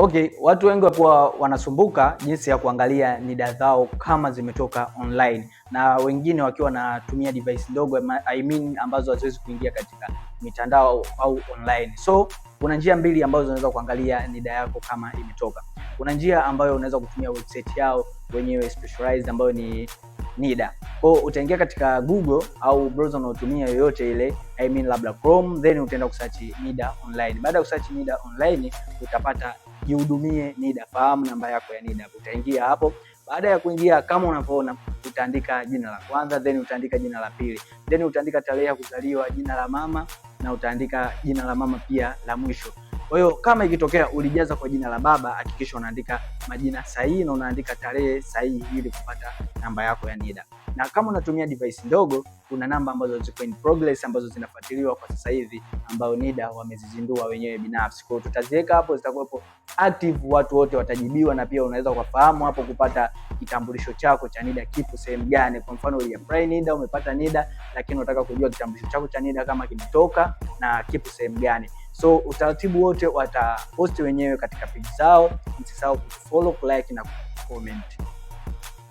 Okay, watu wengi wapo wanasumbuka jinsi ya kuangalia NIDA zao kama zimetoka online, na wengine wakiwa wanatumia device ndogo ambazo haziwezi kuingia katika mitandao au online. So kuna njia mbili ambazo unaweza kuangalia NIDA yako kama imetoka. Kuna njia ambayo unaweza kutumia website yao wenyewe specialized ambayo ni NIDA. Kwa utaingia katika Google au browser unaotumia yoyote ile, labda Chrome, then utaenda kusearch NIDA online. Baada ya kusearch NIDA online utapata jihudumie NIDA, fahamu namba yako ya NIDA. Utaingia hapo. Baada ya kuingia, kama unavyoona, utaandika jina la kwanza, then utaandika jina la pili, then utaandika tarehe ya kuzaliwa, jina la mama, na utaandika jina la mama pia la mwisho. Kwa hiyo kama ikitokea ulijaza kwa jina la baba, hakikisha unaandika majina sahihi na unaandika tarehe sahihi ili kupata namba yako ya NIDA. Na kama unatumia device ndogo, kuna namba ambazo ziko in progress ambazo zinafuatiliwa kwa sasa hivi, ambao NIDA wamezizindua wenyewe binafsi. Kwa hiyo tutaziweka hapo, zitakuwepo active, watu wote watajibiwa, na pia unaweza kufahamu hapo kupata kitambulisho chako cha NIDA kipo sehemu gani. Kwa mfano uliapply NIDA, umepata NIDA, lakini unataka kujua kitambulisho chako cha NIDA kama kimetoka na kipo sehemu gani. So utaratibu wote wataposti wenyewe katika page zao. Msisahau kufollow, kulike na comment.